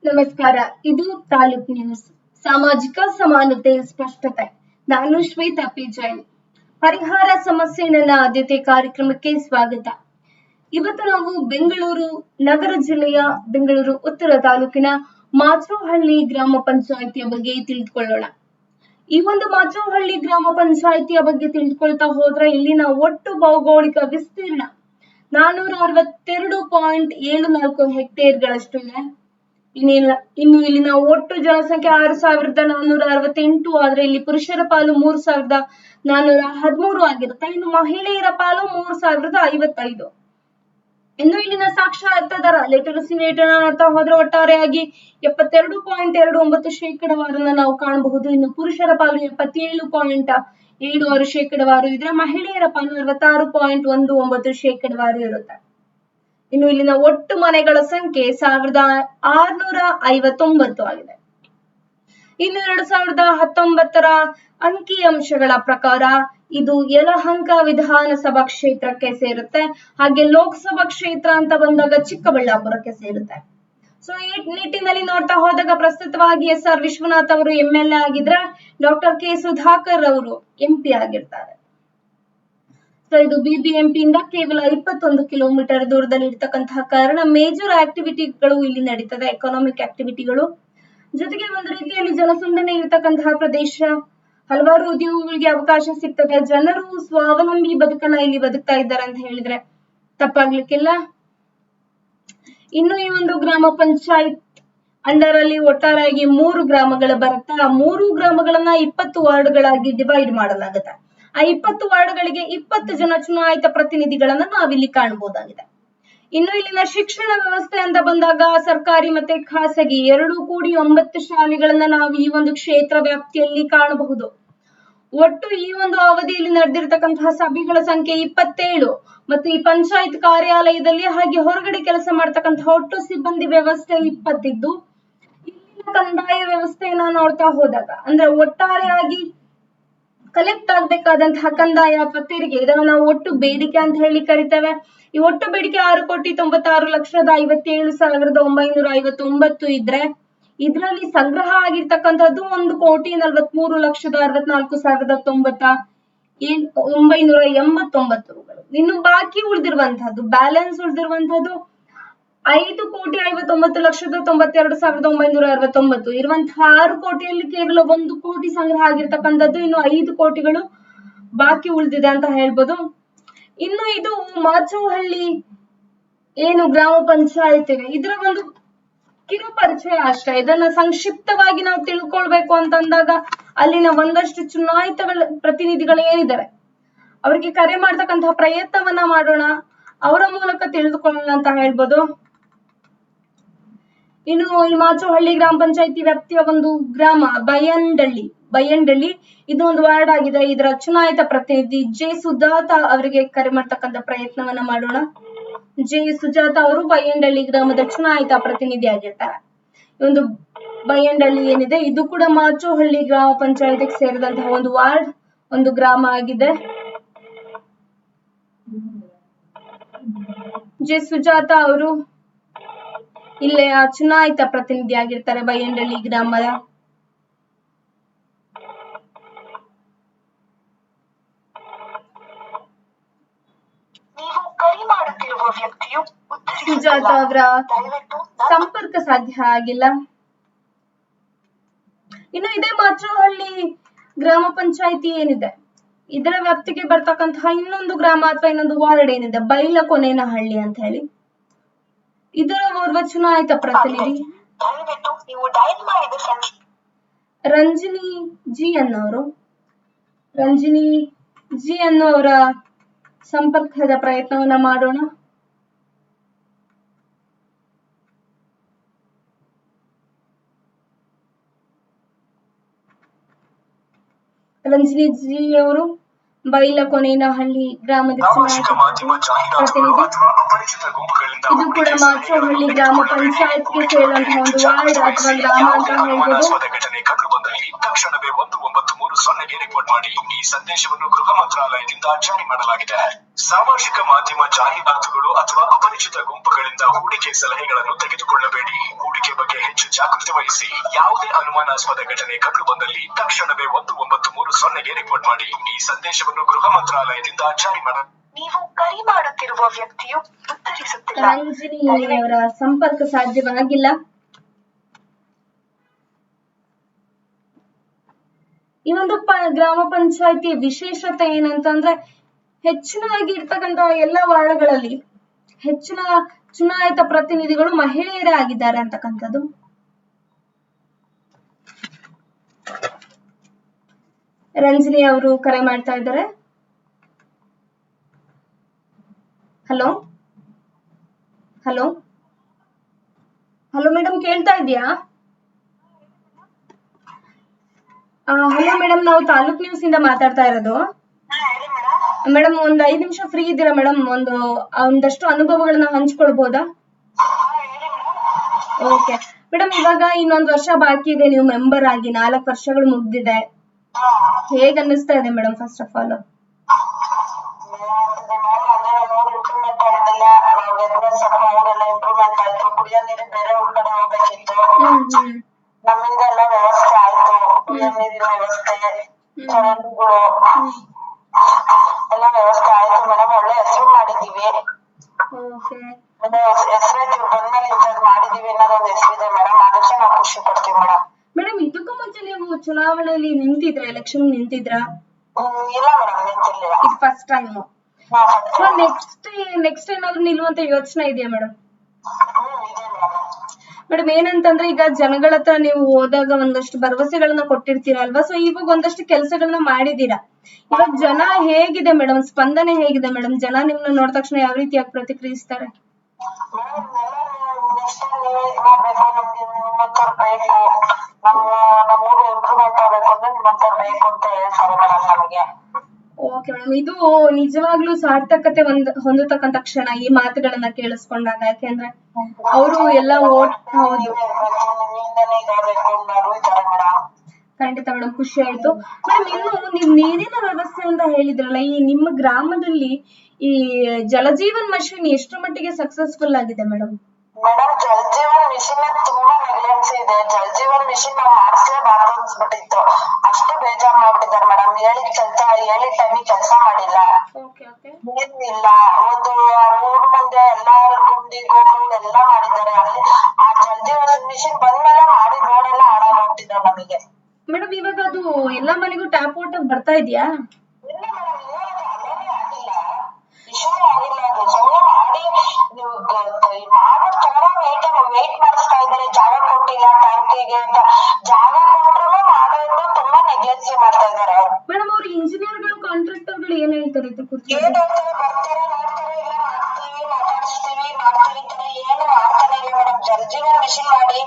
ನಮಸ್ಕಾರ. ಇದು ತಾಲೂಕ್ ನ್ಯೂಸ್. ಸಾಮಾಜಿಕ ಸಮಾನತೆ ಸ್ಪಷ್ಟತೆ. ನಾನು ಶ್ವೇತಾ ಪಿ ಜೈನ್. ಪರಿಹಾರ ಸಮಸ್ಯೆ ನನ್ನ ಆದ್ಯತೆ ಕಾರ್ಯಕ್ರಮಕ್ಕೆ ಸ್ವಾಗತ. ಇವತ್ತು ನಾವು ಬೆಂಗಳೂರು ನಗರ ಜಿಲ್ಲೆಯ ಬೆಂಗಳೂರು ಉತ್ತರ ತಾಲೂಕಿನ ಮಾಚೋಹಳ್ಳಿ ಗ್ರಾಮ ಪಂಚಾಯಿತಿಯ ಬಗ್ಗೆ ತಿಳಿದುಕೊಳ್ಳೋಣ. ಈ ಒಂದು ಮಾಚೋಹಳ್ಳಿ ಗ್ರಾಮ ಪಂಚಾಯಿತಿಯ ಬಗ್ಗೆ ತಿಳಿದುಕೊಳ್ತಾ ಹೋದ್ರೆ ಇಲ್ಲಿನ ಒಟ್ಟು ಭೌಗೋಳಿಕ ವಿಸ್ತೀರ್ಣ 462.74 ಹೆಕ್ಟೇರ್ಗಳಷ್ಟು ಇದೆ. ಇನ್ನು ಇಲ್ಲಿನ ಒಟ್ಟು ಜನಸಂಖ್ಯೆ 6,468. ಆದ್ರೆ ಇಲ್ಲಿ ಪುರುಷರ ಪಾಲು 3,413 ಆಗಿರುತ್ತೆ. ಇನ್ನು ಮಹಿಳೆಯರ ಪಾಲು 3,055. ಇನ್ನು ಇಲ್ಲಿನ ಸಾಕ್ಷರತಾ ದರ ಲಿಟರಸಿ ರೇಟ್ ಅನ್ನ ನೋಡ್ತಾ ಹೋದ್ರೆ ಒಟ್ಟಾರೆಯಾಗಿ 72.29% ನಾವು ಕಾಣಬಹುದು. ಇನ್ನು ಪುರುಷರ ಪಾಲು 77.76% ಇದ್ರೆ ಮಹಿಳೆಯರ ಪಾಲು 66.19% ಇರುತ್ತೆ. ಇನ್ನು ಇಲ್ಲಿನ ಒಟ್ಟು ಮನೆಗಳ ಸಂಖ್ಯೆ 1,659 ಆಗಿದೆ. ಇನ್ನು 2019ರ ಅಂಕಿಅಂಶಗಳ ಪ್ರಕಾರ ಇದು ಯಲಹಂಕ ವಿಧಾನಸಭಾ ಕ್ಷೇತ್ರಕ್ಕೆ ಸೇರುತ್ತೆ. ಹಾಗೆ ಲೋಕಸಭಾ ಕ್ಷೇತ್ರ ಅಂತ ಬಂದಾಗ ಚಿಕ್ಕಬಳ್ಳಾಪುರಕ್ಕೆ ಸೇರುತ್ತೆ. ಸೊ ಈ ನಿಟ್ಟಿನಲ್ಲಿ ನೋಡ್ತಾ ಹೋದಾಗ ಪ್ರಸ್ತುತವಾಗಿ SR ವಿಶ್ವನಾಥ್ ಅವರು MLA ಆಗಿದ್ರೆ ಡಾಕ್ಟರ್ K ಸುಧಾಕರ್ ಅವರು MP ಆಗಿರ್ತಾರೆ. ಸೊ ಇದು BBMP ಇಂದ ಕೇವಲ 21 ಕಿಲೋಮೀಟರ್ ದೂರದಲ್ಲಿ ಇರ್ತಕ್ಕಂತಹ ಕಾರಣ ಮೇಜರ್ ಆಕ್ಟಿವಿಟಿಗಳು ಇಲ್ಲಿ ನಡೀತದೆ, ಎಕನಾಮಿಕ್ ಆಕ್ಟಿವಿಟಿಗಳು. ಜೊತೆಗೆ ಒಂದು ರೀತಿಯಲ್ಲಿ ಜನಸಂದಣಿ ಇರತಕ್ಕಂತಹ ಪ್ರದೇಶ, ಹಲವಾರು ಉದ್ಯೋಗಗಳಿಗೆ ಅವಕಾಶ ಸಿಗ್ತದೆ. ಜನರು ಸ್ವಾವಲಂಬಿ ಬದುಕನ್ನ ಇಲ್ಲಿ ಬದುಕ್ತಾ ಇದ್ದಾರೆ ಅಂತ ಹೇಳಿದ್ರೆ ತಪ್ಪಾಗ್ಲಿಕ್ಕಿಲ್ಲ. ಇನ್ನು ಈ ಒಂದು ಗ್ರಾಮ ಪಂಚಾಯತ್ ಅಂಡರ್ ಅಲ್ಲಿ ಒಟ್ಟಾರೆಯಾಗಿ 3 ಗ್ರಾಮಗಳು ಬರುತ್ತೆ. ಆ 3 ಗ್ರಾಮಗಳನ್ನ 20 ವಾರ್ಡ್ಗಳಾಗಿ ಡಿವೈಡ್ ಮಾಡಲಾಗುತ್ತೆ. ಆ 20 ವಾರ್ಡ್ಗಳಿಗೆ 20 ಜನ ಚುನಾಯಿತ ಪ್ರತಿನಿಧಿಗಳನ್ನ ನಾವಿಲ್ಲಿ ಕಾಣಬಹುದಾಗಿದೆ. ಇನ್ನು ಇಲ್ಲಿನ ಶಿಕ್ಷಣ ವ್ಯವಸ್ಥೆ ಅಂತ ಬಂದಾಗ ಸರ್ಕಾರಿ ಮತ್ತೆ ಖಾಸಗಿ ಎರಡೂ ಕೂಡಿ 9 ಶಾಲೆಗಳನ್ನ ನಾವು ಈ ಒಂದು ಕ್ಷೇತ್ರ ವ್ಯಾಪ್ತಿಯಲ್ಲಿ ಕಾಣಬಹುದು. ಒಟ್ಟು ಈ ಒಂದು ಅವಧಿಯಲ್ಲಿ ನಡೆದಿರತಕ್ಕಂತಹ ಸಭೆಗಳ ಸಂಖ್ಯೆ 27 ಮತ್ತು ಈ ಪಂಚಾಯತ್ ಕಾರ್ಯಾಲಯದಲ್ಲಿ ಹಾಗೆ ಹೊರಗಡೆ ಕೆಲಸ ಮಾಡ್ತಕ್ಕಂತಹ ಒಟ್ಟು ಸಿಬ್ಬಂದಿ ವ್ಯವಸ್ಥೆ 20 ಇದ್ದು, ಇಲ್ಲಿನ ಕಂದಾಯ ವ್ಯವಸ್ಥೆಯನ್ನ ನೋಡ್ತಾ ಹೋದಾಗ ಅಂದ್ರೆ ಒಟ್ಟಾರೆಯಾಗಿ ಕಲೆಕ್ಟ್ ಆಗ್ಬೇಕಾದಂತಹ ಕಂದಾಯ ಅಥವಾ ತೆರಿಗೆ, ಇದನ್ನು ನಾವು ಒಟ್ಟು ಬೇಡಿಕೆ ಅಂತ ಹೇಳಿ ಕರಿತೇವೆ. ಈ ಒಟ್ಟು ಬೇಡಿಕೆ 6,96,57,959 ಇದ್ರೆ ಇದರಲ್ಲಿ ಸಂಗ್ರಹ ಆಗಿರ್ತಕ್ಕಂಥದ್ದು 1,64,64,989 ರೂಗಳು. ಇನ್ನು ಬಾಕಿ ಉಳಿದಿರುವಂತಹದ್ದು ಬ್ಯಾಲೆನ್ಸ್ ಉಳಿದಿರುವಂತಹದ್ದು 5,59,92,969 ಇರುವಂತಹ 6 ಕೋಟಿಯಲ್ಲಿ ಕೇವಲ 1 ಕೋಟಿ ಸಂಗ್ರಹ ಆಗಿರ್ತಕ್ಕಂಥದ್ದು. ಇನ್ನು 5 ಕೋಟಿಗಳು ಬಾಕಿ ಉಳಿದಿದೆ ಅಂತ ಹೇಳ್ಬೋದು. ಇನ್ನು ಇದು ಮಾಚೋಹಳ್ಳಿ ಏನು ಗ್ರಾಮ ಪಂಚಾಯತ್ ಇದೆ, ಇದರ ಒಂದು ಕಿರು ಪರಿಚಯ ಅಷ್ಟೇ. ಇದನ್ನ ಸಂಕ್ಷಿಪ್ತವಾಗಿ ನಾವು ತಿಳ್ಕೊಳ್ಬೇಕು ಅಂತಂದಾಗ ಅಲ್ಲಿನ ಒಂದಷ್ಟು ಚುನಾಯಿತ ಪ್ರತಿನಿಧಿಗಳು ಏನಿದ್ದಾರೆ ಅವರಿಗೆ ಕರೆ ಮಾಡ್ತಕ್ಕಂತಹ ಪ್ರಯತ್ನವನ್ನ ಮಾಡೋಣ, ಅವರ ಮೂಲಕ ತಿಳಿದುಕೊಳ್ಳೋಣ ಅಂತ ಹೇಳ್ಬೋದು. ಇನ್ನು ಈ ಮಾಚೋಹಳ್ಳಿ ಗ್ರಾಮ ಪಂಚಾಯತಿ ವ್ಯಾಪ್ತಿಯ ಒಂದು ಗ್ರಾಮ ಬೈಯಂಡಳ್ಳಿ ಇದು ಒಂದು ವಾರ್ಡ್ ಆಗಿದೆ. ಇದರ ಚುನಾಯಿತ ಪ್ರತಿನಿಧಿ J ಸುಜಾತಾ ಅವರಿಗೆ ಕರೆ ಮಾಡ್ತಕ್ಕಂಥ ಪ್ರಯತ್ನವನ್ನ ಮಾಡೋಣ. J ಸುಜಾತಾ ಅವರು ಬೈಯಂಡಳ್ಳಿ ಗ್ರಾಮದ ಚುನಾಯಿತ ಪ್ರತಿನಿಧಿ ಆಗಿರ್ತಾರೆ. ಈ ಒಂದು ಬೈಯಂಡಳ್ಳಿ ಏನಿದೆ ಇದು ಕೂಡ ಮಾಚೋಹಳ್ಳಿ ಗ್ರಾಮ ಪಂಚಾಯತಿಗೆ ಸೇರಿದಂತಹ ಒಂದು ವಾರ್ಡ್, ಒಂದು ಗ್ರಾಮ ಆಗಿದೆ. J ಸುಜಾತಾ ಅವರು ಇಲ್ಲಿಯ ಚುನಾಯಿತ ಪ್ರತಿನಿಧಿ ಆಗಿರ್ತಾರೆ ಬೈಯಂಡಳ್ಳಿ ಗ್ರಾಮದ. ಸುಜಾತಾ ಅವರ ಸಂಪರ್ಕ ಸಾಧ್ಯ ಆಗಿಲ್ಲ. ಇನ್ನು ಇದೇ ಮಾಚೋಹಳ್ಳಿ ಗ್ರಾಮ ಪಂಚಾಯತಿ ಏನಿದೆ ಇದರ ವ್ಯಾಪ್ತಿಗೆ ಬರ್ತಕ್ಕಂತಹ ಇನ್ನೊಂದು ಗ್ರಾಮ ಅಥವಾ ಇನ್ನೊಂದು ವಾರ್ಡ್ ಏನಿದೆ ಬೈಲಕೊನೇನಹಳ್ಳಿ ಅಂತ ಹೇಳಿ, ಇದರ ಓರ್ವ ಚುನಾಯಿತ ಪ್ರತಿನಿಧಿ ರಂಜಿನಿ ಜಿ ಅನ್ನೋರ ಸಂಪರ್ಕದ ಪ್ರಯತ್ನವನ್ನ ಮಾಡೋಣ. ರಂಜಿನಿ ಜಿ ಅವರು ಬೈಲಕೊನೇನಹಳ್ಳಿ ಗ್ರಾಮದ ಚುನಾಯಿತ ಪ್ರತಿನಿಧಿ. ಇದು ಕೂಡ ಮಾಚೋಹಳ್ಳಿ ಗ್ರಾಮ ಪಂಚಾಯತ್ಗೆ ಸೇರಿದಂತಹ ಒಂದು ವಾರ್ಡ್ ಅಥವಾ ಗ್ರಾಮ ಅಂತ ಹೇಳ್ಬೋದು. ತಕ್ಷಣವೇ 1930ಗೆ ರಿಪೋರ್ಟ್ ಮಾಡಿ. ಈ ಸಂದೇಶವನ್ನು ಗೃಹ ಮಂತ್ರಾಲಯದಿಂದ ಜಾರಿ ಮಾಡಲಾಗಿದೆ. ಸಾಮಾಜಿಕ ಮಾಧ್ಯಮ ಜಾಹೀರಾತುಗಳು ಅಥವಾ ಅಪರಿಚಿತ ಗುಂಪುಗಳಿಂದ ಹೂಡಿಕೆ ಸಲಹೆಗಳನ್ನು ತೆಗೆದುಕೊಳ್ಳಬೇಡಿ. ಹೂಡಿಕೆ ಬಗ್ಗೆ ಹೆಚ್ಚು ಜಾಗೃತಿ ವಹಿಸಿ. ಯಾವುದೇ ಅನುಮಾನಾಸ್ಪದ ಘಟನೆ ಕಂಡು ಬಂದಲ್ಲಿ ತಕ್ಷಣವೇ 193 ರಿಪೋರ್ಟ್ ಮಾಡಿ. ಈ ಸಂದೇಶವನ್ನು ಗೃಹ ಮಂತ್ರಾಲಯದಿಂದ ಜಾರಿ ಮಾಡ. ನೀವು ಕರೆ ಮಾಡುತ್ತಿರುವ ವ್ಯಕ್ತಿಯು ಉತ್ತರಿಸುತ್ತಿಲ್ಲ. ರಂಜಿನಿ ಅವರ ಸಂಪರ್ಕ ಸಾಧ್ಯವಾಗಿಲ್ಲ. ಈ ಒಂದು ಗ್ರಾಮ ಪಂಚಾಯತಿ ವಿಶೇಷತೆ ಏನಂತಂದ್ರೆ ಹೆಚ್ಚಿನದಾಗಿ ಇರ್ತಕ್ಕಂತ ಎಲ್ಲ ವಾರ್ಡ್ಗಳಲ್ಲಿ ಹೆಚ್ಚಿನ ಚುನಾಯಿತ ಪ್ರತಿನಿಧಿಗಳು ಮಹಿಳೆಯರೇ ಆಗಿದ್ದಾರೆ ಅಂತಕ್ಕಂಥದ್ದು. ರಂಜಿನಿ ಅವರು ಕರೆ ಮಾಡ್ತಾ ಇದ್ದಾರೆ. ಹಲೋ ಹಲೋ ಹಲೋ ಮೇಡಮ್, ಕೇಳ್ತಾ ಇದೆಯಾ? ಹಲೋ ಮೇಡಮ್, ನಾವು ತಾಲೂಕ್ ನ್ಯೂಸ್ ಇಂದ ಮಾತಾಡ್ತಾ ಇರೋದು. ಮೇಡಮ್, ಒಂದ್ 5 ನಿಮಿಷ ಫ್ರೀ ಇದ್ದೀರಾ ಮೇಡಮ್? ಒಂದಷ್ಟು ಅನುಭವಗಳನ್ನ ಹಂಚ್ಕೊಳ್ಬಹುದಾ? ಓಕೆ ಮೇಡಮ್, ಇವಾಗ ಇನ್ನೊಂದು ವರ್ಷ ಬಾಕಿ ಇದೆ, ನೀವು ಮೆಂಬರ್ ಆಗಿ 4 ವರ್ಷಗಳು ಮುಗ್ದಿದೆ. ಹೇಗ್ ಅನ್ನಿಸ್ತಾ ಇದೆ ಮೇಡಮ್ ಫಸ್ಟ್ ಆಫ್ ಆಲ್? ನಮ್ಮಿಂದ ಎಲ್ಲ ವ್ಯವಸ್ಥೆ ಆಯ್ತು. ಕುಡಿಯೋ ನೀರಿನ ವ್ಯವಸ್ಥೆ, ಚರಂಡಿಗಳು ಎಲ್ಲ ವ್ಯವಸ್ಥೆ ಆಯ್ತು ಮೇಡಮ್. ಒಳ್ಳೆ ಹೆಸರು ಮಾಡಿದೀವಿ. ಹೆಸರು ಬಂದ್ಮೇಲೆ ಇಂಥದ್ದು ಮಾಡಿದೀವಿ ಅನ್ನೋದೊಂದು ಹೆಸರಿದೆ ಮೇಡಮ್. ಅದಕ್ಕೆ ನಾವು ಖುಷಿ ಪಡ್ತೀವಿ ಮೇಡಮ್. ಮೇಡಮ್, ಇದಕ್ಕೂ ಮುಂಚೆ ನೀವು ಚುನಾವಣೆಯಲ್ಲಿ ನಿಂತಿದ್ರ, ಎಲೆಕ್ಷನ್ ನಿಂತಿದ್ರ? ಇಲ್ಲ ಮೇಡಮ್, ನಿಂತಿಲ್ಲ. ಇದು ಫಸ್ಟ್ ಟೈಮ್. ನೆಕ್ಸ್ಟ್ ಏನಾದ್ರು ನಿಲ್ಲುವಂತ ಯೋಚನೆ ಇದೆಯಾ ಮೇಡಮ್? ಮೇಡಮ್, ಏನಂತಂದ್ರೆ ಈಗ ಜನಗಳ ಹತ್ರ ನೀವು ಹೋದಾಗ ಒಂದಷ್ಟು ಭರವಸೆಗಳನ್ನ ಕೊಟ್ಟಿರ್ತೀರಾ ಅಲ್ವಾ? ಸೊ ಇವಾಗ ಒಂದಷ್ಟು ಕೆಲಸಗಳನ್ನ ಮಾಡಿದೀರಾ. ಇವಾಗ ಜನ ಹೇಗಿದೆ ಮೇಡಮ್, ಸ್ಪಂದನೆ ಹೇಗಿದೆ ಮೇಡಮ್? ಜನ ನಿಮ್ನ ನೋಡಿದ ತಕ್ಷಣ ಯಾವ ರೀತಿಯಾಗಿ ಪ್ರತಿಕ್ರಿಯಿಸ್ತಾರೆ? ಓಕೆ ಮೇಡಮ್, ಇದು ನಿಜವಾಗ್ಲೂ ಸಾರ್ಥಕತೆ ಹೊಂದತಕ್ಕಂತ ಕ್ಷಣ ಈ ಮಾತುಗಳನ್ನ ಕೇಳಿಸ್ಕೊಂಡಾಗ. ಯಾಕೆಂದ್ರೆ ಅವರು ಎಲ್ಲ ಹೌದು, ಖಂಡಿತ ಮೇಡಮ್, ಖುಷಿ ಆಯ್ತು ಮೇಡಮ್. ಇನ್ನು ನೀವು ನೀರಿನ ವ್ಯವಸ್ಥೆ ಅಂತ ಹೇಳಿದ್ರಲ್ಲ, ಈ ನಿಮ್ಮ ಗ್ರಾಮದಲ್ಲಿ ಈ ಜಲಜೀವನ್ ಮಿಷನ್ ಎಷ್ಟು ಮಟ್ಟಿಗೆ ಸಕ್ಸಸ್ಫುಲ್ ಆಗಿದೆ ಮೇಡಮ್? ಮೇಡಮ್, ಜಲಜೀವನ್ ಮಿಷನ್ ತುಂಬಾ ನೆಗ್ಲೆನ್ಸಿ ಇದೆ. ಜಲಜೀವನ್ ಮಿಷನ್ ನಾವು ಮಾಡಿಸ್ಲೇಬಾರ್ದು ಅನ್ಸ್ಬಿಟ್ಟಿತ್ತು. ಅಷ್ಟು ಬೇಜಾರ್ ಮಾಡ್ಬಿಟ್ಟಿದ್ದಾರೆ ಮೇಡಮ್. ಹೇಳಿದ ಟೈಮಿಗೆ ಕೆಲಸ ಮಾಡಿಲ್ಲ, ನೀರು ಇಲ್ಲ. ಒಂದು 3 ಮಂದಿ ಎಲ್ಲಾ ಗುಂಡಿ ಗೋಗಳು ಎಲ್ಲ ಮಾಡಿದ್ದಾರೆ. ಅಲ್ಲಿ ಆ ಜಲಜೀವನ್ ಮಿಷನ್ ಬಂದ್ಮೇಲೆ ಮಾಡಿ ರೋಡೆಲ್ಲ ಹಾಳಾಗೋಗ್ತಿದೆ ನಮಗೆ. ಮೇಡಮ್, ಇವಾಗ ಅದು ಎಲ್ಲಾ ಮನೆಗೂ ಟ್ಯಾಪ್ ವಾಟರ್ ಬರ್ತಾ ಇದೆಯಾ? ಇಲ್ಲ ಮೇಡಮ್, ಅಲ್ಲೇನೇ ಆಗಿಲ್ಲ, ಇಶ್ಯೂನೇ ಆಗಿಲ್ಲ. ಅದು ಸುಮ್ಮನೆ ಮಾಡಿ ನೀವು ಮಾಡೋದು ತುಂಬಾ ವೇಟ್ ಮಾಡಿಸ್ತಾ ಇದ್ದಾರೆ. ಜಾಗ ಕೊಟ್ಟಿಲ್ಲ ಟ್ಯಾಂಕಿಗೆ ಅಂತ. ಜಾಗ ಕೊಟ್ಟರು ಮಾಡೋದು ತುಂಬಾ ನೆಗ್ಲೆನ್ಸಿ ಮಾಡ್ತಾ ಇದ್ದಾರೆ. ಮೇಡಮ್, ಅವ್ರು ಇಂಜಿನಿಯರ್ಗಳು ಕಾಂಟ್ರಾಕ್ಟರ್ಗಳು ಏನ್ ಹೇಳ್ತಾರೆ ಇದ್ರ ಕುರಿತು? ಏನ್ ಹೇಳ್ತಾರೆ, ಬರ್ತಾರೆ ನೋಡ್ತಾರೆ, ಇಲ್ಲ ಮಾಡ್ತೀವಿ ಮಾತಾಡಿಸ್ತೀವಿ ಮಾಡ್ತೀವಿ ಅಂತಾನೆ ಏನು ಮಾಡ್ತಾನೆ ಇಲ್ಲ ಮೇಡಮ್. ಜಲಜೀವನ್ ಮಿಷನ್ ಮಾಡಿ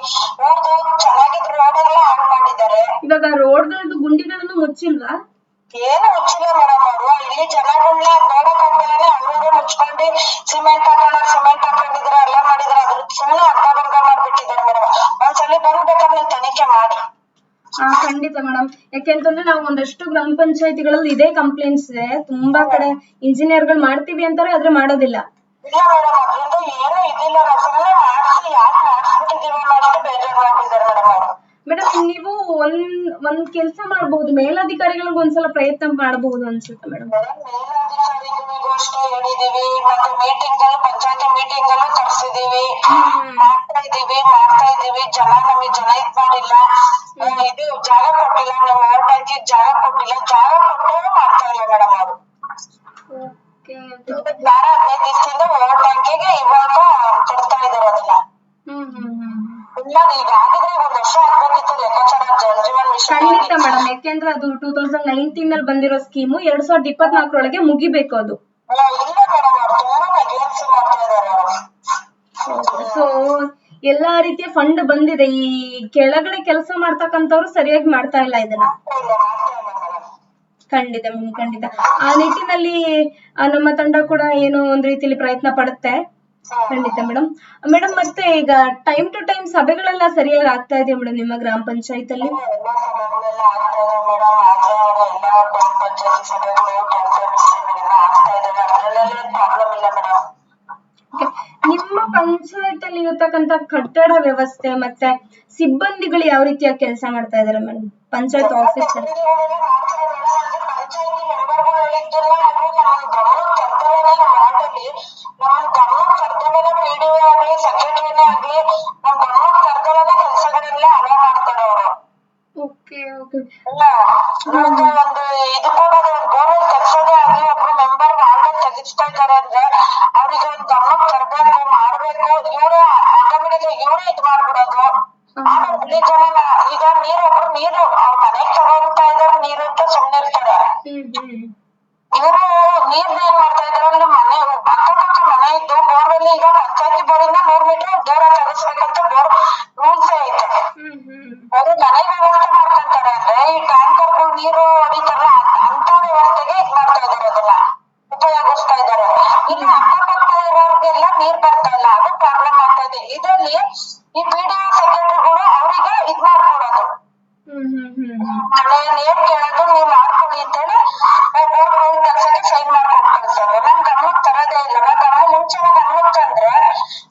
ಊರ್ದು ಚೆನ್ನಾಗಿದ್ರು ರೋಡ್ ಎಲ್ಲ ಹಾಳು ಮಾಡಿದ್ದಾರೆ. ಇವಾಗ ರೋಡ್ಗಳದ್ದು ಗುಂಡಿಗಳನ್ನು ಮುಚ್ಚಿಲ್ವಾ? ಏನು ಮುಚ್ಚಿಲ್ಲ ಮೇಡಮ್. ಅವರು ಇಲ್ಲಿ ಜನಗಳನ್ನ ನೋಡಕ್ ಆಗ್ದಲೇ ಅವ್ರವ್ರೆ ಮುಚ್ಕೊಂಡು ಸಿಮೆಂಟ್ ಹಾಕೊಂಡಿದ್ರೆ ಎಲ್ಲ ಮಾಡಿದ್ರೆ. ಅದ್ರ ಸುಮ್ಮನೆ ಅರ್ಧ ಮಾಡ್ಬಿಟ್ಟಿದ್ದಾರೆ ಮೇಡಮ್. ಒಂದ್ಸಲ ಬರ್ಬೇಕಾದ್ರೆ ತನಿಖೆ ಮಾಡಿ. ಖಂಡಿತ ಮೇಡಮ್. ಯಾಕೆಂತಂದ್ರೆ ನಾವು ಒಂದಷ್ಟು ಗ್ರಾಮ ಪಂಚಾಯತಿಗಳಲ್ಲಿ ಇದೇ ಕಂಪ್ಲೇಂಟ್ಸ್ ಇದೆ. ತುಂಬಾ ಕಡೆ ಇಂಜಿನಿಯರ್ಗಳು ಮಾಡ್ತೀವಿ ಅಂತಾರೆ, ಆದ್ರೆ ಮಾಡೋದಿಲ್ಲ. ಇಲ್ಲ ಮೇಡಮ್, ಅದ್ರಿಂದ ಏನು ಇದಿಲ್ಲ. ನಾವು ಸುಮ್ಮನೆ ಮಾಡಿಸಿ ಯಾಕೆ ಮಾಡಿಸ್ಬಿಟ್ಟಿದೀವಿ ಅನ್ನೋಷ್ಟು ಬೇಜಾರ್ ಮಾಡ್ತಿದ್ದಾರೆ ಮೇಡಮ್ ಅವರು. ಮೇಡಮ್, ನೀವು ಒಂದ್ ಕೆಲಸ ಮಾಡಬಹುದು, ಮೇಲಧಿಕಾರಿಗಳಿಗೆ ಒಂದ್ಸಲ ಪ್ರಯತ್ನ ಮಾಡಬಹುದು ಅನ್ಸುತ್ತೆ ಮೇಡಮ್. ಮೇಲಧಿಕಾರಿಗಳಿಗೂ ಅಷ್ಟೇ ಹೇಳಿದೀವಿ. ಮತ್ತೆ ಮೀಟಿಂಗ್ ಅಲ್ಲೂ ಪಂಚಾಯತಿ ಮೀಟಿಂಗ್ ಅಲ್ಲೂ ತರಿಸಿದೀವಿ. ಮಾಡ್ತಾ ಇದೀವಿ. ಜನ ಇದ್ ಮಾಡಿಲ್ಲ. ಇದು ಜಾಗ ಕೊಟ್ಟಿಲ್ಲ, ನಾವು ಓಟ್ ಹಾಕಿ ಜಾಗ ಕೊಟ್ಟಿಲ್ಲ. ಜಾಗ ಕೊಟ್ಟರು ಮಾಡ್ತಾ ಇಲ್ಲ ಮೇಡಮ್ ಅವರು. 15 ದಿವಸದಿಂದ ಓಟ್ ಹಾಕಿಗೆ ಇವಾಗ ಕೊಡ್ತಾ ಇದಾರೆ ಅದನ್ನ. ಇಲ್ಲ, ಈಗ ಆಗಿದ್ರೆ 1 ವರ್ಷ ಆಗ್ಬೇಕಿತ್ತು ಲೆಕ್ಕಾಚಾರ ಜಲಜೀವನ್ ಮಿಷನ್. ಖಂಡಿತ ಮೇಡಮ್, ಯಾಕೆಂದ್ರೆ ಅದು 2019 ಅಲ್ಲಿ ಬಂದಿರೋ ಸ್ಕೀಮು 2024 ಮುಗಿಬೇಕು ಅದು. ಇಲ್ಲ ಮೇಡಮ್, ಅವ್ರು ತುಂಬಾ ನೆಗ್ಲೆನ್ಸಿ ಮಾಡ್ತಾ ಇದಾರೆ ಅವರು. ಸೊ ಎಲ್ಲಾ ರೀತಿಯ ಫಂಡ್ ಬಂದಿದೆ. ಈ ಕೆಳಗಡೆ ಕೆಲಸ ಮಾಡ್ತಕ್ಕಂಥವ್ರು ಸರಿಯಾಗಿ ಮಾಡ್ತಾ ಇಲ್ಲ ಇದನ್ನ. ಖಂಡಿತ ಮೇಡಮ್, ಖಂಡಿತ. ಆ ನಿಟ್ಟಿನಲ್ಲಿ ನಮ್ಮ ತಂಡ ಕೂಡ ಏನೋ ಒಂದ್ ರೀತಿಯಲ್ಲಿ ಪ್ರಯತ್ನ ಪಡುತ್ತೆ. ಖಂಡಿತ ಮೇಡಮ್. ಮತ್ತೆ ಈಗ ಟೈಮ್ ಟು ಟೈಮ್ ಸಭೆಗಳೆಲ್ಲ ಸರಿಯಾಗಿ ಆಗ್ತಾ ಇದೆಯಾ ಮೇಡಮ್ ನಿಮ್ಮ ಗ್ರಾಮ ಪಂಚಾಯತ್ ಅಲ್ಲಿ? ನಿಮ್ಮ ಪಂಚಾಯತ್ ಅಲ್ಲಿ ಇರತಕ್ಕಂತ ಕಟ್ಟಡ ವ್ಯವಸ್ಥೆ ಮತ್ತೆ ಸಿಬ್ಬಂದಿಗಳು ಯಾವ ರೀತಿಯಾಗಿ ಕೆಲಸ ಮಾಡ್ತಾ ಇದಾರೆ ಮೇಡಮ್ ಪಂಚಾಯತ್ ಆಫೀಸ್ ಅಲ್ಲಿ? ಪಂಚಾಯತಿ ಮೆಂಬರ್ಗಳು ಹೇಳಿದ್ದೆಲ್ಲ ನಮ್ಮನ್ ಗಮನಕ್ಕೆ ತರ್ದಲೇನೆ ನಮ್ಮ ವಾರ್ಡಲ್ಲಿ ನಮ್ಮನ್ ಗಮನಕ್ಕೆ ತರ್ದಲೇನೆ PDO ಆಗ್ಲಿ ಸೆಕ್ರೆಟರಿನೇ ಆಗ್ಲಿ ನಮ್ ಗಮನಕ್ಕೆ ತರ್ದಲೇನೆ ಕೆಲಸಗಳೆಲ್ಲ ಅಲೋ ಮಾಡ್ತಾರೆ ಅವರು. ಓಕೆ ಓಕೆ ನಮ್ದು ಒಂದು ಇದು ಕೂಡ ಒಂದು ಬೋರ್ವೆಲ್ ತೆಗ್ಸೋದೇ ಆಗ್ಲಿ ಒಬ್ರು ಮೆಂಬರ್ ವಾರ್ಡ್ ತೆಗಿಸ್ತಾ ಇದಾರೆ ಅಂದ್ರೆ ಅವ್ರಿಗೆ ಒಂದು ಗಮನಕ್ಕೆ ತರ್ಬೇಕು ಮಾಡ್ಬೇಕು ಇವ್ರೇ ಆಟೋಮೆಟಿಕ್ ಇವ್ರೇ ಇದ್ ಮಾಡ್ಬಿಡೋದು. ಆಮೇಲೆ ಜನ ಈಗ ನೀರು ಅವ್ರ ಮನೆಗ್ ತಗೊಂತಾ ಇದಾರೆ ನೀರು ಅಂತ ಸುಮ್ನೆ ಇರ್ತಾರೆ. ಇವರು ನೀರ್ನ ಏನ್ ಮಾಡ್ತಾ ಇದಾರೆ ಅಂದ್ರೆ ಮನೆ ಅಕ್ಕಪಕ್ಕ ಮನೆ ಇದ್ದು ಬೋರ್ವೆಲ್ ಈಗ ಪಂಚಾಯತಿ ಬೋರಿಂದ 100 ಮೀಟರ್ ದೂರ ತೆಗಿಸ್ಬೇಕಂತ ಬೋರ್ ರೂಲ್ಸ್ ಐತೆ. ಅವರು ಮನೆ ವ್ಯವಸ್ಥೆ ಮಾಡ್ಕೊಂತಾರೆ ಅಂದ್ರೆ ಈ ಟ್ಯಾಂಕರ್ಗಳು ನೀರು ಹೊಡಿತಾರಲ್ಲ ಅಂತ ವ್ಯವಸ್ಥೆಗೆ ಇದ್ ಮಾಡ್ತಾ ಇದಾರೆ ಅದನ್ನ ಉಪಯೋಗಿಸ್ತಾ ಇದಾರೆ. ಇಲ್ಲಿ ಅಕ್ಕಪಕ್ಕ ಇರೋರ್ಗೆಲ್ಲ ನೀರ್ ಬರ್ತಾ ಇಲ್ಲ ಅದು ಪ್ರಾಬ್ಲಮ್ ಆಗ್ತಾ ಇದೆ. ಇದ್ರಲ್ಲಿ ಈ PDO ಸೆಕ್ರೆಟರಿಗಳು ಅವರಿಗೆ ಇದ್ ಮಾಡ್ಕೊಡೋದು ಮನೆ ನೀರ್ ಕೇಳೋದು ನೀವ್ ಮಾಡ್ಕೊಳ್ಳಿ ಅಂತೇಳಿ ಬೋರ್ವೆಲ್ ಕೆಲ್ಸಕ್ಕೆ ಸೈನ್ ಮಾಡ್ಕೊಂಡು ಕಳ್ಸೋದು. ನಮ್ ಗಮನಕ್ಕೆ ತರೋದೇ ಇಲ್ಲ. ನಮ್ ಗಮನ ಮುಂಚೆನೆ ಗಮನಕ್ಕೆ ತಂದ್ರೆ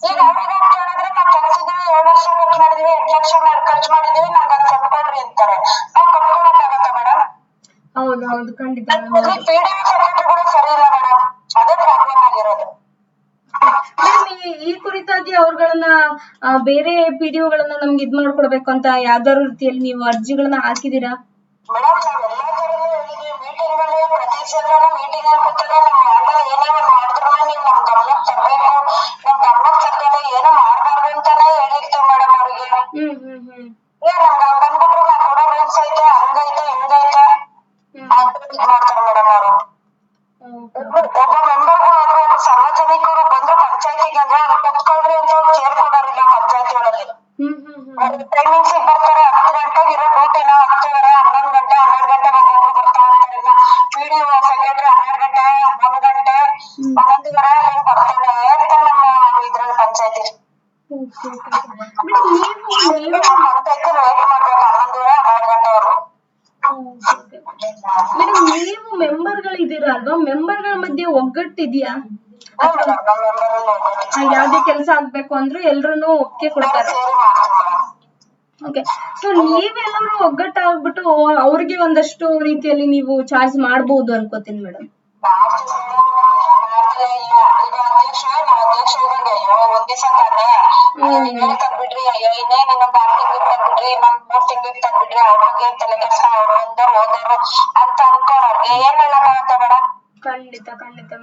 ಈಗ ಅವ್ರಿಗೆ ಕೇಳಿದ್ರೆ ನಾವ್ ತೆಗ್ಸಿದೀವಿ 7 ಲಕ್ಷ ಖರ್ಚು ಮಾಡಿದೀವಿ 8 ಲಕ್ಷ ಖರ್ಚು ಮಾಡಿದೀವಿ ನಂಗೆ ಅದ್ ಕಟ್ಕೊಡ್ರಿ ಅಂತಾರೆ. ನಾವ್ ಕಟ್ಕೊಡಕ್ಕಾಗತ್ತಾ ಮೇಡಮ್? ಹೌದು ಖಂಡಿತ. PDO ಸೆಕ್ರೆಟರಿಗಳು ಸರಿ ಇಲ್ಲ ಮೇಡಮ್, ಅದೇ ಪ್ರಾಬ್ಲಮ್ ಆಗಿರೋದು. ಈ ಕುರಿತಾಗಿ ಅವ್ರಗಳನ್ನ ಬೇರೆ PDOಗಳನ್ನ ನಮ್ಗೆ ಇದ್ ಮಾಡ್ಕೊಡ್ಬೇಕು ಅಂತ ಯಾವ್ದಾದ್ರು ರೀತಿಯಲ್ಲಿ ನೀವು ಅರ್ಜಿಗಳನ್ನ ಹಾಕಿದೀರಾ? ಮೇಡಮ್ ನಾವೆಲ್ಲಾ ಕಡೆನೂ ಹೇಳಿದೀವಿ. ಮೀಟಿಂಗ್ ಅಲ್ಲಿ ಪ್ರತಿ ಸಲ ಮೀಟಿಂಗ್ ಅಲ್ಲಿ ಕೂತಾಗ ನಮ್ ವಾರ್ಡಲ್ಲಿ ಏನೇ ಒಂದ್ ಮಾಡಿದ್ರು ನೀವು ನಮ್ ಗಮನಕ್ಕೆ ತರ್ಬೇಕು ನಮ್ ಗಮನಕ್ಕೆ ತರ್ದೇನೆ ಏನು ಮಾಡ್ಬಾರ್ದು ಅಂತಾನೆ ಹೇಳಿರ್ತೀವಿ ಮೇಡಮ್ ಅವ್ರಿಗೆ. ನಮ್ಗೆ ಬಂದ್ಬಿಟ್ರು ನಾವ್ ಕೊಡೋ ರೂಲ್ಸ್ ಐತೆ ಹಂಗೈತೆ ಹಿಂಗೈತೆ ಇದ್ ಮಾಡ್ತಾರೆ ಮೇಡಮ್ ಅವರು. ಒಬ್ಬ ಮೆಂಬರ್ಗಳು ಒಬ್ಬ ಸಾರ್ವಜನಿಕರು ಬಂದ್ರು ಪಂಚಾಯತಿಗೆ ಅಂದ್ರೆ ಅವ್ರು ಕುತ್ಕೊಳ್ರಿ ಅಂತ ಚೇರ್ ಕೊಡೋರಿಲ್ಲ ಪಂಚಾಯತಿ ಒಳಗೆ. ಟೈಮಿಂಗ್ಸ್ ಬರ್ತಾರೆ 10 ಗಂಟೆಗೆ ಇರೋ ಡ್ಯೂಟಿನ 10:30 11 ಗಂಟೆ 12 ಗಂಟೆಗೆ ಒಬ್ಬೊಬ್ರು ಬರ್ತಾ ಇರ್ತಾರೆ. PDO ಸೆಕ್ರೆಟರಿ 12 ಗಂಟೆ 1 ಗಂಟೆ 11:30 ಹಿಂಗ್ ಬರ್ತಾನೆ ಇರ್ತಾರೆ ನಮ್ಮ ಇದ್ರಲ್ಲಿ ಪಂಚಾಯತಿ. ಪಂಚಾಯತಿ ವೇಟ್ ಮಾಡ್ಬೇಕು 11:30 12 ಗಂಟೆವರೆಗೂ. ಮೇಡಮ್ ನೀವು ಮೆಂಬರ್ಗಳು ಇದೀರಾ ಅಲ್ವಾ, ಮೆಂಬರ್ಗಳ ಮಧ್ಯೆ ಒಗ್ಗಟ್ಟಿದ್ಯಾ? ಯಾವ್ದೇ ಕೆಲಸ ಆಗ್ಬೇಕು ಅಂದ್ರೆ ಎಲ್ರು ಒಪ್ಪಿಗೆ ಕೊಡ್ತಾರೆ. ಓಕೆ, ಸೊ ನೀವೆಲ್ಲರೂ ಒಗ್ಗಟ್ಟಾಗ್ಬಿಟ್ಟು ಅವ್ರಿಗೆ ಒಂದಷ್ಟು ರೀತಿಯಲ್ಲಿ ನೀವು ಚಾರ್ಜ್ ಮಾಡ್ಬೋದು ಅನ್ಕೋತೀನಿ ಮೇಡಮ್. ಅಧ್ಯಕ್ಷ ಒಂದ್ ದಿವಸ ತಾನೆ ತಗ್ಬಿಡ್ರಿ ಅಯ್ಯೋ ಇನ್ನೇನ್ ಇನ್ನೊಂದ್ 6 ತಿಂಗ್ಳಿಗೆ ತಗ್ಬಿಡ್ರಿ ಇನ್ನೊಂದ್ 3 ತಿಂಗ್ಳಿಗೆ ತಗ್ಬಿಡ್ರಿ ಅವ್ರ ಬಗ್ಗೆ ತಲೆ ಕೆಡ್ಸ ಅವ್ರು ಬಂದವ್ರು ಹೋದವ್ರು ಅಂತ ಅನ್ಕೊಳ್ಳೋರ್ಗೆ ಏನ್ ಹೇಳಕ್ಕಾಗತ್ತೆ ಮೇಡಮ್? ಖಂಡಿತ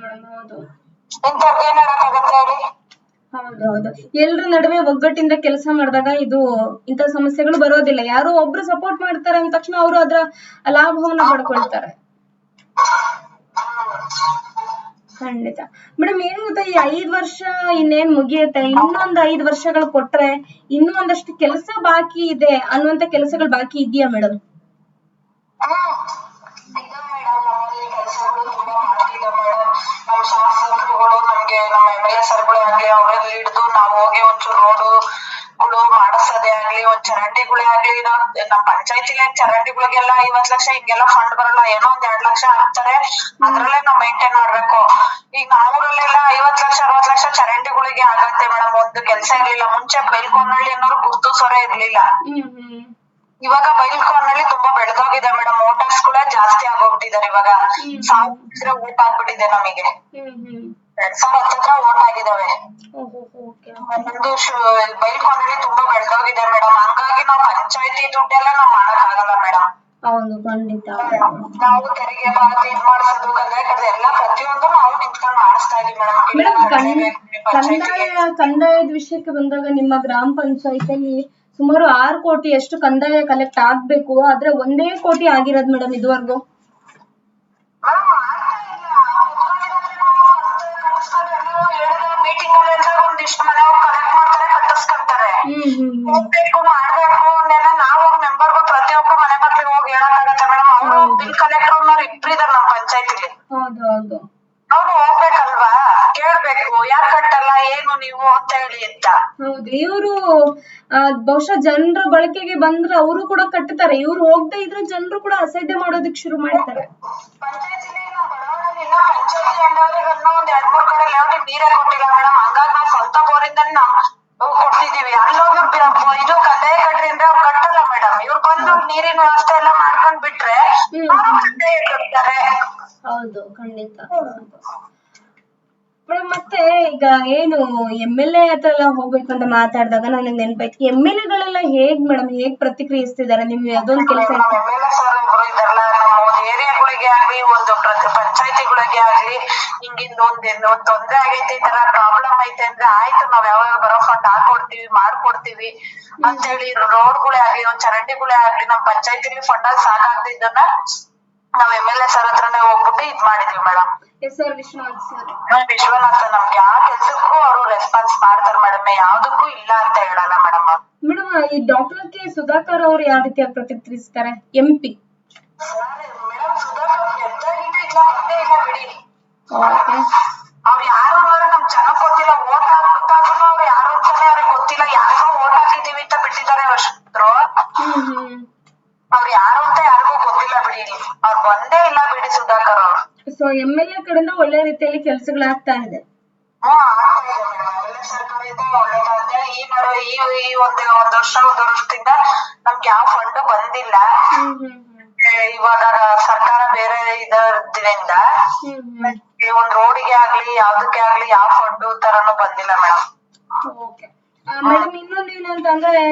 ಮೇಡಮ್. ಹೌದು, ಇಂಥವ್ರಿಗೆ ಏನ್ ಹೇಳಕ್ಕಾಗತ್ತೆ ಹೇಳಿ? ಹೌದು, ಎಲ್ರ ನಡುವೆ ಒಗ್ಗಟ್ಟಿಂದ ಕೆಲಸ ಮಾಡಿದಾಗ ಇದು ಇಂಥ ಸಮಸ್ಯೆಗಳು ಬರೋದಿಲ್ಲ. ಯಾರೋ ಒಬ್ರು ಸಪೋರ್ಟ್ ಮಾಡ್ತಾರೆ ಅಂದ ತಕ್ಷಣ ಅವರು ಅದರ ಲಾಭವನ್ನ ಪಡ್ಕೊಳ್ತಾರೆ. ಖಂಡಿತ ಮೇಡಮ್. ಏನ್ ಗೊತ್ತಾ, ಈ 5 ವರ್ಷ ಇನ್ನೇನ್ ಮುಗಿಯುತ್ತೆ, ಇನ್ನೊಂದ್ 5 ವರ್ಷಗಳು ಕೊಟ್ರೆ ಇನ್ನೂ ಒಂದಷ್ಟು ಕೆಲಸ ಬಾಕಿ ಇದೆ ಅನ್ನುವಂತ ಕೆಲಸಗಳು ಬಾಕಿ ಇದೆಯಾ ಮೇಡಮ್? ನಮ್ಮಲ್ಲಿ ಕೆಲಸಗಳು ತುಂಬಾ ಮಾಡ್ತಿದ್ದೆ ಮೇಡಮ್. ನಮ್ ಶಾಸಕರುಗಳು ನಮ್ಗೆ ನಮ್ಮ MLA ಸರ್ಗಳೇ ಆಗ್ಲಿ ಅವ್ರಲ್ಲಿ ಹಿಡಿದು ನಾವು ಹೋಗಿ ಒಂಚೂರು ರೋಡುಗಳು ಮಾಡಿಸೋದೇ ಆಗ್ಲಿ ಒಂದ್ ಚರಂಡಿಗಳೇ ಆಗ್ಲಿ ನಮ್ ಪಂಚಾಯತಿಲಿ ಚರಂಡಿಗಳಿಗೆಲ್ಲ 50 ಲಕ್ಷ ಹಿಂಗೆಲ್ಲ ಫಂಡ್ ಬರಲ್ಲ. ಏನೋ ಒಂದ್ 2 ಲಕ್ಷ ಹಾಕ್ತಾರೆ ಅದ್ರಲ್ಲೇ ನಾವ್ ಮೇಂಟೈನ್ ಮಾಡ್ಬೇಕು. ಈಗ ನಮ್ಮೂರಲ್ಲೆಲ್ಲ 50 ಲಕ್ಷ 60 ಲಕ್ಷ ಚರಂಡಿಗಳಿಗೆ ಆಗತ್ತೆ ಮೇಡಮ್. ಒಂದು ಕೆಲಸ ಇರ್ಲಿಲ್ಲ. ಮುಂಚೆ ಬೈಲ್ಕೊನಹಳ್ಳಿ ಅನ್ನೋರು ಗುರ್ತಿಸೋರೇ ಇರ್ಲಿಲ್ಲ. ಇವಾಗ ಬೈಲ್ಕೊನಹಳ್ಳಿ ತುಂಬಾ ಬೆಳೆದೋಗಿದೆ ಮೇಡಮ್. ವೋಟರ್ಸ್ ಕೂಡ ಜಾಸ್ತಿ ಆಗೋಗ್ಬಿಟ್ಟಿದ್ದಾರೆ ಇವಾಗ. 1000 ವೋಟ್ ಆಗ್ಬಿಟ್ಟಿದೆ ನಮಗೆ. 2010 ವೋಟ್ ಆಗಿದಾವೆ. ನಮ್ದು ಬೈಲ್ಕೊನಹಳ್ಳಿ ತುಂಬಾ ಬೆಳೆದೋಗಿದೆ ಮೇಡಮ್. ಹಂಗಾಗಿ ನಾವ್ ಪಂಚಾಯತಿ ದುಡ್ಡೆಲ್ಲ ನಾವ್ ಮಾಡಕ್ ಆಗಲ್ಲ ಮೇಡಮ್. ಹೌದು, ಖಂಡಿತ. ನಾವು ತೆರಿಗೆ ಪಾವತಿ ಇದ್ ಮಾಡಿಸೋದು ಎಲ್ಲಾ ಪ್ರತಿಯೊಂದು ನಾವು ನಿಂತ್ಕೊಂಡು ಮಾಡಿಸ್ತಾ ಇದೀವಿ ಮೇಡಮ್. ಕಂದಾಯದ ವಿಷಯಕ್ಕೆ ಬಂದಾಗ ನಿಮ್ಮ ಗ್ರಾಮ ಪಂಚಾಯತಿಯಲ್ಲಿ ಸುಮಾರು 6 ಕೋಟಿಯಷ್ಟು ಕಂದಾಯ ಕಲೆಕ್ಟ್ ಆಗ್ಬೇಕು, ಆದ್ರೆ 1 ಕೋಟಿ ಆಗಿರೋದು ಮೇಡಮ್ ಇದುವರೆಗೂ. ಮೀಟಿಂಗ್ ಅಲ್ಲಿ ಒಂದಿಷ್ಟು ಮನೆಯವ್ರು ಕಲೆಕ್ಟ್ ಮಾಡ್ತಾರೆ ಕಟ್ಟಿಸ್ಕೊಂತಾರೆ. ಹೋಗ್ಬೇಕು ಮಾಡ್ಬೇಕು ಅನ್ನೆಲ್ಲ ನಾವು ಮೆಂಬರ್ಗಳು ಪ್ರತಿಯೊಬ್ಬರು ಮನೆ ಮಕ್ಳಿಗೆ ಹೋಗಿ ಹೇಳಕ್ಕಾಗತ್ತೆ ಮೇಡಮ್? ಅವರು ಬಿಲ್ ಕಲೆಕ್ಟರ್ ಇಬ್ರು ಇದಾರೆ ನಮ್ಮ ಪಂಚಾಯತಿಲಿ. ಹೌದು, ಅವ್ರು ಹೋಗ್ಬೇಕಲ್ವಾ, ಕೇಳ್ಬೇಕು ಯಾರ್ ಕಟ್ಟಲ್ಲ ಏನು ನೀವು ಅಂತ ಹೇಳಿ ಅಂತ. ಹೌದು, ಇವರು ಬಹುಶಃ ಜನರ ಬಳಕೆಗೆ ಬಂದ್ರೆ ಅವರು ಕೂಡ ಕಟ್ಟುತ್ತಾರೆ. ಇವ್ರು ಹೋಗದೆ ಇದ್ರೆ ಜನರು ಕೂಡ ಅಸಡ್ಡೆ ಮಾಡೋದಕ್ಕೆ ಶುರು ಮಾಡ್ತಾರೆ. ಪಂಚಾಯತಿಲಿ ನಮ್ಮ ಬಡವರಲ್ಲಿ ಪಂಚಾಯತಿ ಅಂದವ್ರಿಗೆ ಇನ್ನೂ ಒಂದ್ 2-3 ಕಡೆ ಲೇಔಟಿಗೆ ನೀರೇ ಕೊಟ್ಟಿಲ್ಲ ಮೇಡಮ್. ಹಂಗಾಗಿ ನಾವು ಸ್ವಂತ ಬೋರಿಂದಾನೆ ನಾವು ಕೊಡ್ತಿದೀವಿ. ಅಲ್ಲೋಗಿ ಇದು ಕಂದಾಯ ಕಟ್ರಿ ಅಂದ್ರೆ ಅವ್ರು ಕಟ್ಟಲ್ಲ ಮೇಡಮ್. ಇವ್ರು ಬಂದು ನೀರಿನ ವ್ಯವಸ್ಥೆ ಎಲ್ಲ ಮಾಡ್ಕೊಂಡ್ ಬಿಟ್ರೆ ಅವ್ರು ಕಂದಾಯ ಕಟ್ತಾರೆ. ಹೌದು, ಖಂಡಿತ. ಮೇಡಮ್, ಮತ್ತೆ ಈಗ ಏನು MLA ಹತ್ರ ಎಲ್ಲ ಹೋಗ್ಬೇಕು ಅಂತ ಮಾತಾಡಿದಾಗ ನನಗೆ ನೆನಪಾಯ್ತು, MLA ಗಳೆಲ್ಲ ಹೇಗ್ ಪ್ರತಿಕ್ರಿಯಿಸ್ತಿದ್ದಾರೆ ನಿಮ್ಗೆ ಅದೊಂದು ಕೆಲಸ ಇತ್ತು? MLA ಸರ್ ಒಬ್ರು ಇದಾರಲ್ಲ, ನಮ್ಮ ಏರಿಯಾಗಳಿಗೆ ಆಗ್ಲಿ ಒಂದು ಪಂಚಾಯತಿಗಳಿಗೆ ಆಗ್ಲಿ ಹಿಂಗಿಂದ ಒಂದ್ ತೊಂದ್ರೆ ಆಗೈತೆ, ಈ ತರ ಪ್ರಾಬ್ಲಮ್ ಐತೆ ಅಂದ್ರೆ ಆಯ್ತು ನಾವ್ ಯಾವಾಗ ಬರೋ ಫಂಡ್ ಹಾಕೊಡ್ತೀವಿ ಮಾಡ್ಕೊಡ್ತೀವಿ ಅಂತ ಹೇಳಿ, ರೋಡ್ಗಳೇ ಆಗ್ಲಿ ಒಂದ್ ಚರಂಡಿಗಳೇ ಆಗ್ಲಿ ನಮ್ ಪಂಚಾಯತಿಲಿ ಫಂಡ್ ಅಲ್ಲಿ ಸಾಕಾಗ್ದಿದ್ದನ್ನ ನಾವ್ MLA ಸರ್ ಹತ್ರನೇ ಹೋಗ್ಬಿಟ್ಟು ಇದ್ ಮಾಡಿದ್ವಿ ಮೇಡಮ್. ಸರ್ ವಿಶ್ವನಾಥ್ ಸರ್ ನಮ್ಗೆ ಯಾವ ಕೆಲ್ಸಕ್ಕೂ ಅವರು ರೆಸ್ಪಾನ್ಸ್ ಮಾಡ್ತಾರೆ ಮೇಡಮ್, ಯಾವ್ದಕ್ಕೂ ಇಲ್ಲ ಅಂತ ಹೇಳಲ್ಲ ಮೇಡಮ್. ಮೇಡಮ್, ಈ ಡಾಕ್ಟರ್ ಕೆ ಸುಧಾಕರ್ ಅವರು ಯಾವ ರೀತಿಯಾಗಿ ಪ್ರತಿಕ್ರಿಯಿಸ್ತಾರೆ? MP ಮೇಡಮ್ ಸುಧಾಕರ್ ಗೆದ್ದಾಗಿಂದ ಇಲ್ಲ ಬಂದೇ ಇಲ್ಲ ಬಿಡಿ. ಓಕೆ. ಅವ್ರು ಯಾರು ಅನ್ನೋರು ನಮ್ ಜನಕ್ ಗೊತ್ತಿಲ್ಲ. ಓಟ್ ಹಾಕ್ಬಿಟ್ಟಾದ್ರು ಅವ್ರು ಯಾರು ಅಂತಾನೆ ಅವ್ರಿಗೆ ಗೊತ್ತಿಲ್ಲ. ಯಾರಿಗೋ ಓಟ್ ಹಾಕಿದೀವಿ ಅಂತ ಬಿಟ್ಟಿದ್ದಾರೆ ಅಷ್ಟ್ರು. ಅವ್ರು ಯಾರು ಅಂತ ಯಾರಿಗೂ ಗೊತ್ತಿಲ್ಲ ಬಿಡಿ. ಅವ್ರು ಬಂದೇ ಇಲ್ಲ ಬಿಡಿ ಸುಧಾಕರ್ ಅವ್ರು. ಸೊ MLA ಕಡೆಯಿಂದ ಒಳ್ಳೆ ರೀತಿಯಲ್ಲಿ ಕೆಲಸಗಳಾಗ್ತಾ ಇದೆ. ಆಗ್ತಾ ಇದೆ ಮೇಡಮ್. MLA ಸರ್ಕಾರದಿಂದ ಒಳ್ಳೇದಾದ್ರೆ ಈ ನಡುವೆ ಈ ಒಂದ್ ವರ್ಷದಿಂದ ನಮ್ಗೆ ಯಾವ ಫಂಡ್ ಬಂದಿಲ್ಲ. ಇವಾಗ ಸರ್ಕಾರ ಬೇರೆ ಇದರಿಂದ ಒಂದ್ ರೋಡಿಗೆ ಆಗ್ಲಿ ಯಾವ್ದಕ್ಕೆ ಆಗ್ಲಿ ಯಾವ ಫಂಡ್ ತರನು ಬಂದಿಲ್ಲ ಮೇಡಮ್. ಮೇಡಮ್, ಇನ್ನೊಂದು ಏನಂತಂದ್ರೆ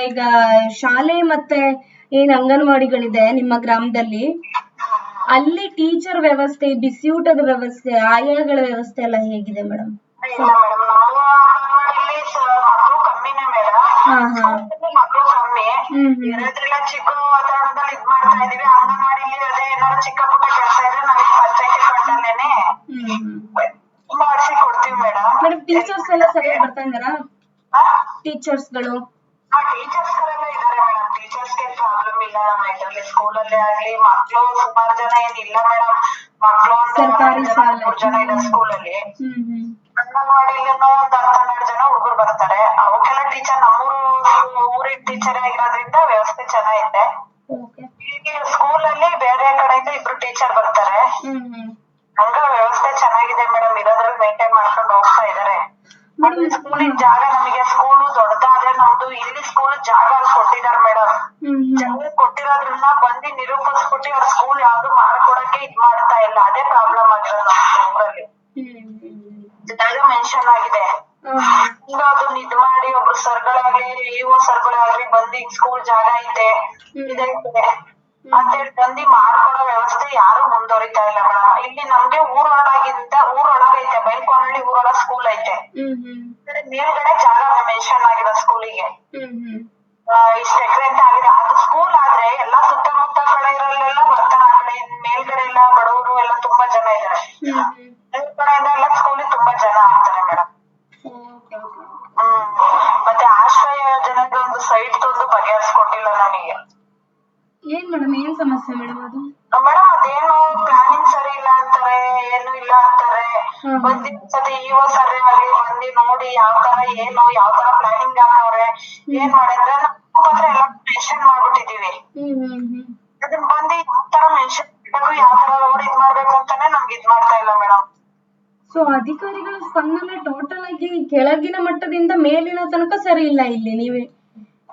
ಈಗ ಶಾಲೆ ಮತ್ತೆ ಏನ್ ಅಂಗನವಾಡಿಗಳಿದೆ ನಿಮ್ಮ ಗ್ರಾಮದಲ್ಲಿ, ಅಲ್ಲಿ ಟೀಚರ್ ವ್ಯವಸ್ಥೆ, ಬಿಸಿ ಊಟದ ವ್ಯವಸ್ಥೆ, ಆಯಾಗಳ ವ್ಯವಸ್ಥೆ ಎಲ್ಲ ಹೇಗಿದೆ ಮೇಡಮ್? ಇಲ್ಲ ಮೇಡಮ್, ನಾವು ಅಂಗನವಾಡಿಲಿ ಮಕ್ಳು ಕಮ್ಮಿನೇ ಮೇಡಮ್. ಮಕ್ಳು ಕಮ್ಮಿ ಇರೋದ್ರೆಲ್ಲ ಚಿಕ್ಕ ವಾತಾವರಣದಲ್ಲಿ ಇದ್ ಮಾಡ್ತಾ ಇದೀವಿ. ಅಂಗನವಾಡಿಲಿ ಅದೇ ಏನಾದ್ರು ಚಿಕ್ಕ ಪುಟ್ಟ ಕೆಲಸ ಇದ್ರೆ ನಾವ್ ಪಂಚಾಯತಿ ಫಂಡಲ್ಲೇನೆ ಮಾಡಿಸಿ ಕೊಡ್ತೀವಿ ಮೇಡಮ್. ಮೇಡಮ್, ಟೀಚರ್ಸ್ ಎಲ್ಲ ಸರಿಯಾಗಿ ಬರ್ತಾ ಇದಾರಾ? ಟೀಚರ್ಸ್ಗಳು ಟೀಚರ್ಸ್ ಗಳೆಲ್ಲ ಇದಾರೆ ಮೇಡಮ್. ಟೀಚರ್ಸ್ಗೆ ಪ್ರಾಬ್ಲಮ್ ಇಲ್ಲ ನಮ್ಮ ಇದ್ರಲ್ಲಿ. ಸ್ಕೂಲಲ್ಲೇ ಆಗ್ಲಿ ಮಕ್ಳು ಸುಮಾರು ಜನ ಏನಿಲ್ಲ ಮೇಡಮ್. ಮಕ್ಳು ಸರ್ಕಾರಿ ಶಾಲೆ 3 ಜನ ಇದೆ ಸ್ಕೂಲಲ್ಲಿ. ಅಂಗನವಾಡಿಲಿ ಒಂದ್ 10-12 ಜನ ಹುಡುಗರು ಬರ್ತಾರೆ. ಅವಕ್ಕೆಲ್ಲ ಟೀಚರ್ ನಮ್ಮೂರು ಊರಿನ ಟೀಚರ್ ಆಗಿರೋದ್ರಿಂದ ವ್ಯವಸ್ಥೆ ಚೆನ್ನಾಗಿದೆ. ಈಗ ಸ್ಕೂಲಲ್ಲಿ ಬೇರೆ ಕಡೆಯಿಂದ 2 ಟೀಚರ್ ಬರ್ತಾರೆ. ಹಂಗ ವ್ಯವಸ್ಥೆ ಚೆನ್ನಾಗಿದೆ ಮೇಡಮ್. ಇರೋದ್ರಲ್ಲಿ ಮೇಂಟೈನ್ ಮಾಡ್ಕೊಂಡು ಹೋಗ್ತಾ ಇದಾರೆ. ಸ್ಕೂಲಿನ ಜಾಗ ನಮಗೆ ಸ್ಕೂಲ್ ದೊಡ್ಡದಾದ್ರೆ ನಮ್ದು ಇಲ್ಲಿ ಸ್ಕೂಲ್ ಜಾಗ ಕೊಟ್ಟಿದಾರೆ ಮೇಡಮ್. ಜಾಗ ಕೊಟ್ಟಿರೋದ್ರನ್ನ ಬಂದು ನಿರೂಪಿಸ್ಬಿಟ್ಟು ಅವ್ರ ಸ್ಕೂಲ್ ಯಾವ್ದು ಮಾಡ್ಕೊಡಕ್ಕೆ ಇದ್ ಮಾಡ್ತಾ ಇಲ್ಲ. ಅದೇ ಪ್ರಾಬ್ಲಮ್ ಆಗಿರೋದು ನಮ್ಮ ಊರಲ್ಲಿ. ಜಾಗ ಮೆನ್ಷನ್ ಆಗಿದೆ. ಈಗ ಅದನ್ನ ಇದ್ ಮಾಡಿ ಒಬ್ರು ಸರ್ಗಳಾಗ್ಲಿ EO ಸರ್ಗಳಾಗ್ಲಿ ಬಂದು ಸ್ಕೂಲ್ ಜಾಗ ಐತೆ ಇದೈತೆ ಅಂತ ಹೇಳಿ ಬಂದು ಮಾಡ್ಕೊಡೋ ವ್ಯವಸ್ಥೆ ಯಾರು ಮುಂದುವರಿತಾ ಇಲ್ಲ ಮೇಡಮ್. ಇಲ್ಲಿ ನಮ್ಗೆ ಊರೊಳಗೈತೆ, ಬೈಲ್ಕೊನಹಳ್ಳಿ ಊರೊಳಗ ಸ್ಕೂಲ್ ಐತೆ. ಮೇಲ್ಗಡೆ ಜಾಗ ಮೆನ್ಷನ್ ಆಗಿದೆ ಸ್ಕೂಲಿಗೆ. ಇಷ್ಟ ಎಕರೆ ಅಂತ ಆಗಿದೆ. ಅದು ಸ್ಕೂಲ್ ಆದ್ರೆ ಎಲ್ಲಾ ಸುತ್ತಮುತ್ತ ಕಡೆ ಇರಲ್ಲೆಲ್ಲ ಬರ್ತಾರೆ. ಆ ಕಡೆ ಮೇಲ್ಗಡೆ ಎಲ್ಲ ಬಡವರು ಎಲ್ಲ ತುಂಬಾ ಜನ ಇದಾರೆ. ಕಡೆಯಿಂದ ಎಲ್ಲ ಸ್ಕೂಲಿಗೆ ತುಂಬಾ ಜನ ಆಗ್ತಾರೆ ಮೇಡಮ್. ಮತ್ತೆ ಆಶ್ರಯ ಯೋಜನೆಗೆ ಒಂದು ಸೈಟ್ ತಂದು ಬಗೆಹರಿಸ್ಕೊಟ್ಟಿಲ್ಲ ನನಗೆ. ಏನ್ ಮೇಡಮ್, ಏನ್ ಸಮಸ್ಯೆ ಮೇಡಮ್ ಅದು? ಮೇಡಮ್ ಅದೇನು ಪ್ಲಾನಿಂಗ್ ಸರಿ ಇಲ್ಲ ಅಂತಾರೆ, ಏನು ಇಲ್ಲ ಅಂತಾರೆ. ಒಂದ್ಸತಿ EO ಸರ್ ಆಗ್ಲಿ ಬಂದು ನೋಡಿ ಯಾವ ತರ ಏನು ಯಾವ ತರ ಪ್ಲಾನಿಂಗ್ ಹಾಕವ್ರೆ ಏನ್ ಮಾಡಿದ್ರೆ ಪತ್ರ ಎಲ್ಲ ಮೆನ್ಷನ್ ಮಾಡ್ಬಿಟ್ಟಿದೀವಿ. ಅದನ್ನ ಬಂದು ಯಾವ ತರ ಮೆನ್ಷನ್ ಮಾಡ್ಬೇಕು, ಯಾವ ತರ ರೋಡ್ ಇದ್ ಮಾಡ್ಬೇಕು ಅಂತಾನೆ ನಮ್ಗೆ ಇದ್ ಮಾಡ್ತಾ ಇಲ್ಲ ಮೇಡಮ್. ಸೊ ಅಧಿಕಾರಿಗಳ ಸ್ಪಂದನೆ ಟೋಟಲ್ ಆಗಿ ಕೆಳಗಿನ ಮಟ್ಟದಿಂದ ಮೇಲಿನ ತನಕ ಸರಿ ಇಲ್ಲ ಇಲ್ಲಿ ನೀವೇ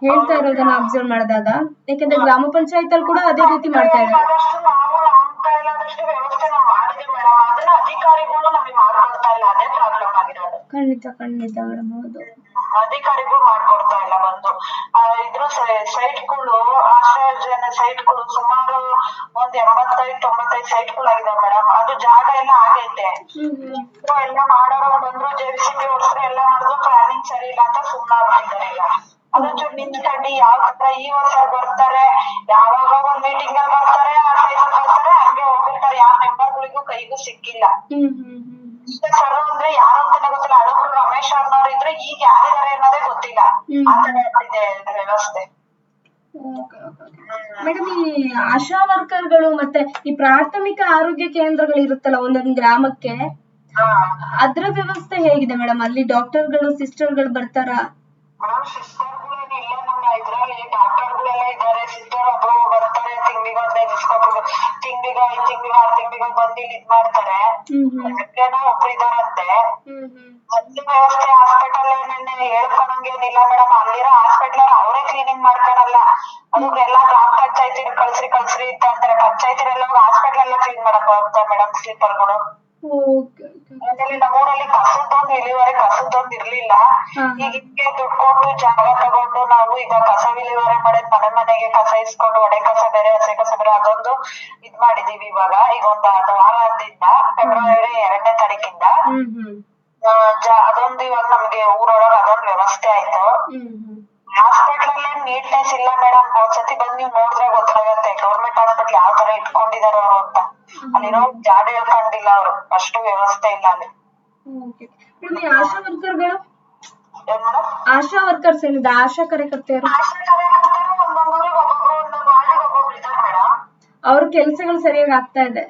ಹೇಳ್ತಾ ಇರೋದನ್ನ ಅಬ್ಸರ್ವ್ ಮಾಡಿದಾಗ. ಯಾಕಂದ್ರೆ ಗ್ರಾಮ ಪಂಚಾಯತ್ ಅಲ್ಲಿ ಕೂಡ ಅದೇ ರೀತಿ ಮಾಡ್ತಾ ಇದ್ದಾರೆ. ನಾವು ನಮ್ ಕೈಲಾದಷ್ಟು ವ್ಯವಸ್ಥೆ ನಾವು ಮಾಡಿದ್ವಿ ಮೇಡಮ್. ಅದನ್ನ ಅಧಿಕಾರಿಗಳು ನಮಗೆ ಮಾಡ್ಕೊಡ್ತಾ ಇಲ್ಲ. ಅದೇ ಪ್ರಾಬ್ಲಮ್ ಆಗಿರೋದು. ಖಂಡಿತ ಮೇಡಮ್. ಹೌದು, ಅಧಿಕಾರಿಗಳು ಮಾಡ್ಕೊಡ್ತಾ ಇಲ್ಲ. ಬಂದು ಇದ್ರ ಸೈಟ್ಗಳು ಆಶ್ರಯ ಯೋಜನೆ ಸೈಟ್ಗಳು ಸುಮಾರು ಒಂದ್ 85-90 ಸೈಟ್ಗಳು ಆಗಿದಾವೆ ಮೇಡಮ್. ಅದು ಜಾಗ ಎಲ್ಲ ಆಗೈತೆ. ಎಲ್ಲ ಮಾಡೋರು ಬಂದ್ರು JCB ಹೊಡ್ಸ್ರು ಎಲ್ಲ ಮಾಡಿದ್ರು ಪ್ಲಾನಿಂಗ್ ಸರಿ ಇಲ್ಲ ಅಂತ ಸುಮ್ಮನಾಗ್ಬಿಟ್ಟಿದ್ದಾರೆ. ಈಗ ಅದೊಂಚೂರು ನಿಂತ್ಕೊಂಡು ಯಾವ ತರ EO ಸರ್ ಬರ್ತಾರೆ, ಯಾವಾಗ ಒಂದ್ ಮೀಟಿಂಗ್ ಅಲ್ಲಿ ಬರ್ತಾರೆ, ಆ ಟೈಮಲ್ಲಿ ಬರ್ತಾರೆ, ಹಂಗೆ ಹೋಗ್ಬಿಡ್ತಾರೆ. ಯಾವ ಮೆಂಬರ್ಗಳಿಗೂ ಕೈಗೂ ಸಿಕ್ಕಿಲ್ಲ. ಸರ್ ಅಂದ್ರೆ ಯಾರು ಅಂತಾನೆ ಗೊತ್ತಿಲ್ಲ. ಹಳಬ್ರು ರಮೇಶ್ ಅವ್ರನ್ನವ್ರು ಇದ್ರೆ ಈಗ ಯಾರಿದ್ದಾರೆ ಅನ್ನೋದೇ ಗೊತ್ತಿಲ್ಲ. ಆ ತರ ಆಗ್ತಿದೆ ವ್ಯವಸ್ಥೆ. ಮೇಡಮ್, ಈ ಆಶಾ ವರ್ಕರ್ಗಳು ಮತ್ತೆ ಈ ಪ್ರಾಥಮಿಕ ಆರೋಗ್ಯ ಕೇಂದ್ರಗಳು ಇರುತ್ತಲ್ಲ ಒಂದೊಂದು ಗ್ರಾಮಕ್ಕೆ, ಅದ್ರ ವ್ಯವಸ್ಥೆ ಹೇಗಿದೆ ಮೇಡಮ್? ಅಲ್ಲಿ ಡಾಕ್ಟರ್ಗಳು ಸಿಸ್ಟರ್ಗಳು ಬರ್ತಾರಾ? ಮೇಡಮ್ ಸಿಸ್ಟರ್ಗಳೇನು ಇಲ್ಲ ನಮ್ಮ ಇದ್ರಲ್ಲಿ. ಡಾಕ್ಟರ್ಗಳೆಲ್ಲ ಇದ್ದಾರೆ. ಸಿಸ್ಟರ್ ಒಬ್ರು ಬರ್ತಾರೆ ತಿಂಗಳಿಗೆ 15 ಇಸ್ಕೊಬಿಡು, ತಿಂಗಳಿಗೆ 5 ತಿಂಗಳಿಗೆ 6 ತಿಂಗಳಿಗೆ ಬಂದು ಇಲ್ಲಿ ಇದ್ ಮಾಡ್ತಾರೆ. ಏನೋ ಒಬ್ರು ಇದಾರಂತೆ ಮೊದ್ಲು ವ್ಯವಸ್ಥೆ ಹಾಸ್ಪಿಟಲ್ ಏನೇನೆ ಹೇಳ್ಕೊಳಂಗೇನಿಲ್ಲ ಮೇಡಮ್. ಅಲ್ಲಿರೋ ಹಾಸ್ಪಿಟಲ್ ಅವರೇ ಕ್ಲೀನಿಂಗ್ ಮಾಡ್ಕೊಳಲ್ಲ. ಅವ್ರೆಲ್ಲ ಗ್ರಾಮ ಪಂಚಾಯತಿ ಕಳ್ಸ್ರಿ ಅಂತ ಅಂತಾರೆ. ಪಂಚಾಯತಿರೆಲ್ಲ ಹಾಸ್ಪಿಟಲ್ ಎಲ್ಲ ಕ್ಲೀನ್ ಮಾಡಕ್ ಹೋಗ್ತಾರೆ ಮೇಡಮ್ ಸ್ಲೀಪರ್ಗಳು. ಆಮೇಲೆ ನಮ್ಮೂರಲ್ಲಿ ಕಸದೊಂದು ಇರ್ಲಿಲ್ಲ. ಈಗ ಇದಕ್ಕೆ ದುಡ್ಡು ಕೊಟ್ಟು ಜಾಗ ತಗೊಂಡು ನಾವು ಈಗ ಕಸ ವಿಲೇವಾರಿ ಮಾಡೋದ್ ಮನೆಗೆ ಕಸ ಇಸ್ಕೊಂಡು ಒಡೆ ಕಸ ಬೇರೆ ಹಸಿ ಕಸ ಬೇರೆ ಅದೊಂದು ಇದ್ ಮಾಡಿದೀವಿ ಇವಾಗ. ಈಗ ಒಂದು ವಾರದಿಂದ ಫೆಬ್ರವರಿ 2ನೇ ತಾರೀಕಿಂದ ಅದೊಂದು ಇವಾಗ ನಮ್ಗೆ ಊರೊಳಗೆ ಅದೊಂದು ವ್ಯವಸ್ಥೆ ಆಯ್ತು. ಹಾಸ್ಪಿಟಲ್ ಅಲ್ಲಿ ನೀಟ್ನೆಸ್ ಇಲ್ಲ ಮೇಡಮ್. ಒಂದ್ಸತಿ ಬಂದ್ ನೀವ್ ನೋಡಿದ್ರೆ ಗೊತ್ತಾಗತ್ತೆ ಗೌರ್ಮೆಂಟ್ ಹಾಸ್ಪಿಟಲ್ ಯಾವ ತರ ಇಟ್ಕೊಂಡಿದಾರೆ ಅವರು ಅಂತ. ಅಲ್ಲಿರೋ ಜಾಗ ಹೇಳ್ಕೊಂಡಿಲ್ಲ ಅವರು, ಅಷ್ಟು ವ್ಯವಸ್ಥೆ ಇಲ್ಲ ಅಲ್ಲಿ. ಆಶಾ ವರ್ಕರ್ಗಳು ಏನ್ ಮೇಡಮ್? ಆಶಾ ವರ್ಕರ್ಸ್ ಏನಿದೆ, ಆಶಾ ಕಾರ್ಯಕರ್ತೆಯರು ಒಂದೊಂದ್ ಊರಿಗೆ ಒಬ್ಬೊಬ್ರು ಒಂದೊಂದ್ ವಾರ್ಡಿಗೆ ಒಬ್ಬೊಬ್ರು ಇದ್ದಾರೆ ಮೇಡಮ್. ಅವ್ರ ಕೆಲ್ಸಗಳು ಸರಿಯಾಗಿ ಆಗ್ತಾ ಇದೆ.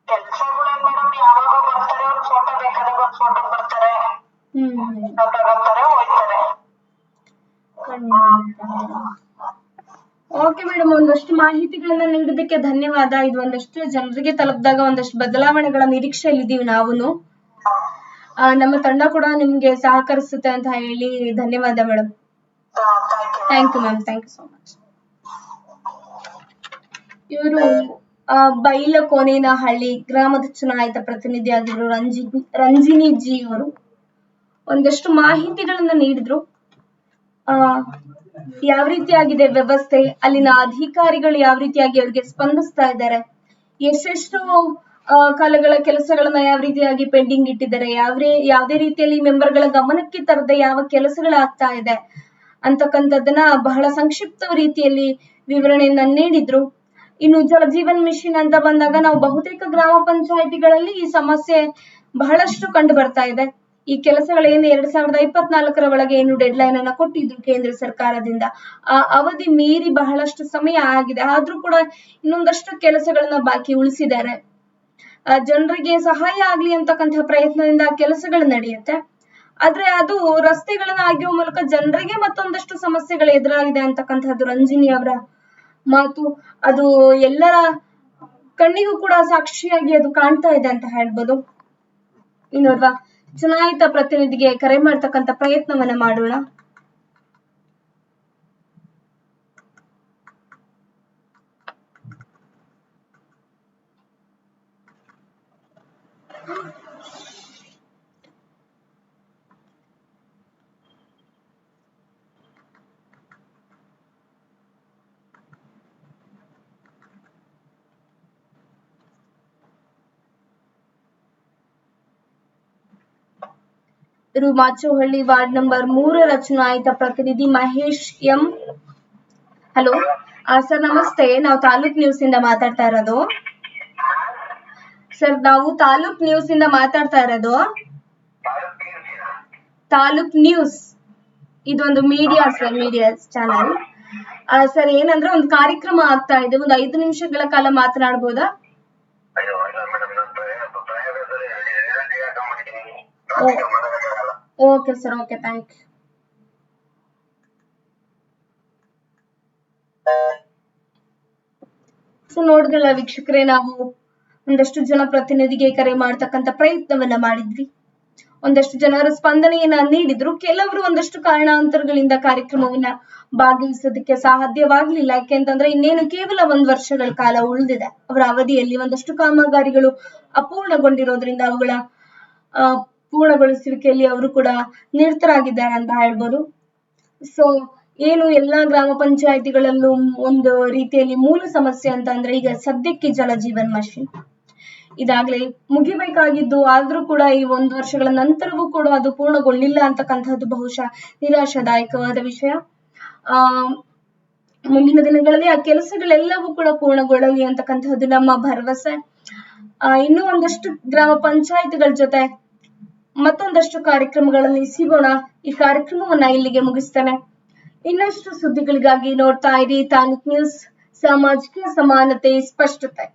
ಕೆಲ್ಸಗಳೇನ್ ಮೇಡಮ್ ಯಾವಾಗ ಬರ್ತಾರೆ, ಅವ್ರು ಫೋಟೋ ಬೇಕಾದಾಗ ಒಂದ್ ಫೋಟೋ ಬರ್ತಾರೆ, ತಗೊಂತಾರೆ ಹೋಗ್ತಾರೆ. ಓಕೆ ಮೇಡಮ್, ಒಂದಷ್ಟು ಮಾಹಿತಿಗಳನ್ನ ನೀಡೋದಕ್ಕೆ ಧನ್ಯವಾದ. ಇದು ಒಂದಷ್ಟು ಜನರಿಗೆ ತಲುಪಿದಾಗ ಒಂದಷ್ಟು ಬದಲಾವಣೆಗಳ ನಿರೀಕ್ಷೆಯಲ್ಲಿದ್ದೀವಿ ನಾವುನು. ನಮ್ಮ ತಂಡ ಕೂಡ ನಿಮ್ಗೆ ಸಹಕರಿಸುತ್ತೆ ಅಂತ ಹೇಳಿ ಧನ್ಯವಾದ madam. Thank you ma'am, thank you so much. ಇವರು ಬೈಲಕೋನೇನಹಳ್ಳಿ ಗ್ರಾಮದ ಚುನಾಯಿತ ಪ್ರತಿನಿಧಿಯಾಗಿದ್ರು ರಂಜಿನಿ ಜಿ ಅವರು ಒಂದಷ್ಟು ಮಾಹಿತಿಗಳನ್ನ ನೀಡಿದ್ರು. ಯಾವ ರೀತಿಯಾಗಿದೆ ವ್ಯವಸ್ಥೆ, ಅಲ್ಲಿನ ಅಧಿಕಾರಿಗಳು ಯಾವ ರೀತಿಯಾಗಿ ಅವ್ರಿಗೆ ಸ್ಪಂದಿಸ್ತಾ ಇದ್ದಾರೆ, ಎಷ್ಟೆಷ್ಟು ಕಾಲಗಳ ಕೆಲಸಗಳನ್ನ ಯಾವ ರೀತಿಯಾಗಿ ಪೆಂಡಿಂಗ್ ಇಟ್ಟಿದ್ದಾರೆ, ಯಾವುದೇ ರೀತಿಯಲ್ಲಿ ಮೆಂಬರ್ಗಳ ಗಮನಕ್ಕೆ ತರದೆ ಯಾವ ಕೆಲಸಗಳಾಗ್ತಾ ಇದೆ ಅಂತಕ್ಕಂಥದ್ದನ್ನ ಬಹಳ ಸಂಕ್ಷಿಪ್ತ ರೀತಿಯಲ್ಲಿ ವಿವರಣೆಯನ್ನ ನೀಡಿದ್ರು. ಇನ್ನು ಜಲಜೀವನ್ ಮಿಷನ್ ಅಂತ ಬಂದಾಗ ನಾವು ಬಹುತೇಕ ಗ್ರಾಮ ಪಂಚಾಯಿತಿಗಳಲ್ಲಿ ಈ ಸಮಸ್ಯೆ ಬಹಳಷ್ಟು ಕಂಡು ಬರ್ತಾ ಇದೆ. ಈ ಕೆಲಸಗಳೇನು 2024 ಒಳಗೆ ಏನು ಡೆಡ್ ಲೈನ್ ಅನ್ನ ಕೊಟ್ಟಿದ್ರು ಕೇಂದ್ರ ಸರ್ಕಾರದಿಂದ, ಆ ಅವಧಿ ಮೀರಿ ಬಹಳಷ್ಟು ಸಮಯ ಆಗಿದೆ. ಆದ್ರೂ ಕೂಡ ಇನ್ನೊಂದಷ್ಟು ಕೆಲಸಗಳನ್ನ ಬಾಕಿ ಉಳಿಸಿದ್ದಾರೆ. ಜನರಿಗೆ ಸಹಾಯ ಆಗ್ಲಿ ಅಂತಕ್ಕಂತಹ ಪ್ರಯತ್ನದಿಂದ ಕೆಲಸಗಳು ನಡೆಯುತ್ತೆ. ಆದ್ರೆ ಅದು ರಸ್ತೆಗಳನ್ನ ಅಗೆಯುವ ಮೂಲಕ ಜನರಿಗೆ ಮತ್ತೊಂದಷ್ಟು ಸಮಸ್ಯೆಗಳು ಎದುರಾಗಿದೆ ಅಂತಕ್ಕಂಥದ್ದು ರಂಜಿನಿ ಅವರ ಮಾತು. ಅದು ಎಲ್ಲರ ಕಣ್ಣಿಗೂ ಕೂಡ ಸಾಕ್ಷಿಯಾಗಿ ಅದು ಕಾಣ್ತಾ ಇದೆ ಅಂತ ಹೇಳ್ಬೋದು. ಇನ್ನೋರ್ವ ಚುನಾಯಿತ ಪ್ರತಿನಿಧಿಗೆ ಕರೆ ಮಾಡ್ತಕ್ಕಂಥ ಪ್ರಯತ್ನವನ್ನ ಮಾಡೋಣ. ಇವರು ಮಾಚೋಹಳ್ಳಿ ವಾರ್ಡ್ ನಂಬರ್ 3 ಚುನಾಯಿತ ಪ್ರತಿನಿಧಿ ಮಹೇಶ್ ಎಂ. ಹಲೋ ಸರ್, ನಮಸ್ತೆ. ನಾವು ತಾಲೂಕ್ ನ್ಯೂಸ್ ಇಂದ ಮಾತಾಡ್ತಾ ಇರೋದು ಸರ್. ತಾಲೂಕ್ ನ್ಯೂಸ್ ಇದೊಂದು media sir, media channel sir. ಏನಂದ್ರೆ ಒಂದು ಕಾರ್ಯಕ್ರಮ ಆಗ್ತಾ ಇದೆ, ಒಂದು 5 ನಿಮಿಷಗಳ ಕಾಲ ಮಾತನಾಡಬಹುದಾ? Okay sir, okay, thank you. So ನೋಡ್ಗಳ ವೀಕ್ಷಕರೇ, ನಾವು ಒಂದಷ್ಟು ಜನಪ್ರತಿನಿಧಿಗೆ ಕರೆ ಮಾಡ್ತಕ್ಕಂಥ ಪ್ರಯತ್ನವನ್ನ ಮಾಡಿದ್ವಿ. ಒಂದಷ್ಟು ಜನರ ಸ್ಪಂದನೆಯನ್ನ ನೀಡಿದ್ರು. ಕೆಲವರು ಒಂದಷ್ಟು ಕಾರಣಾಂತರಗಳಿಂದ ಕಾರ್ಯಕ್ರಮವನ್ನ ಭಾಗವಹಿಸೋದಕ್ಕೆ ಸಾಧ್ಯವಾಗ್ಲಿಲ್ಲ. ಯಾಕೆಂತಂದ್ರೆ ಇನ್ನೇನು ಕೇವಲ 1 ವರ್ಷಗಳ ಕಾಲ ಉಳಿದಿದೆ. ಅವರ ಅವಧಿಯಲ್ಲಿ ಒಂದಷ್ಟು ಕಾಮಗಾರಿಗಳು ಅಪೂರ್ಣಗೊಂಡಿರೋದ್ರಿಂದ ಅವುಗಳ ಪೂರ್ಣಗೊಳಿಸುವಿಕೆಯಲ್ಲಿ ಅವರು ಕೂಡ ನಿರತರಾಗಿದ್ದಾರೆ ಅಂತ ಹೇಳ್ಬೋದು. ಸೊ ಏನು ಎಲ್ಲಾ ಗ್ರಾಮ ಪಂಚಾಯಿತಿಗಳಲ್ಲೂ ಒಂದು ರೀತಿಯಲ್ಲಿ ಮೂಲ ಸಮಸ್ಯೆ ಅಂತ ಅಂದ್ರೆ ಈಗ ಸದ್ಯಕ್ಕೆ ಜಲಜೀವನ್ ಮಿಷನ್ ಇದಾಗ್ಲೇ ಮುಗಿಬೇಕಾಗಿದ್ದು, ಆದ್ರೂ ಕೂಡ ಈ 1 ವರ್ಷಗಳ ನಂತರವೂ ಕೂಡ ಅದು ಪೂರ್ಣಗೊಳ್ಳಿಲ್ಲ ಅಂತಕ್ಕಂಥದ್ದು ಬಹುಶಃ ನಿರಾಶಾದಾಯಕವಾದ ವಿಷಯ. ಮುಂದಿನ ದಿನಗಳಲ್ಲಿ ಆ ಕೆಲಸಗಳೆಲ್ಲವೂ ಕೂಡ ಪೂರ್ಣಗೊಳ್ಳಲಿ ಅಂತಕ್ಕಂಥದ್ದು ನಮ್ಮ ಭರವಸೆ. ಇನ್ನೂ ಒಂದಷ್ಟು ಗ್ರಾಮ ಪಂಚಾಯಿತಿಗಳ ಜೊತೆ ಮತ್ತೊಂದಷ್ಟು ಕಾರ್ಯಕ್ರಮಗಳಲ್ಲಿ ಸಿಗೋಣ. ಈ ಕಾರ್ಯಕ್ರಮವನ್ನ ಇಲ್ಲಿಗೆ ಮುಗಿಸ್ತೇನೆ. ಇನ್ನಷ್ಟು ಸುದ್ದಿಗಳಿಗಾಗಿ ನೋಡ್ತಾ ಇರಿ ತಾಲೂಕ್ ನ್ಯೂಸ್, ಸಾಮಾಜಿಕ ಸಮಾನತೆ, ಸ್ಪಷ್ಟತೆ.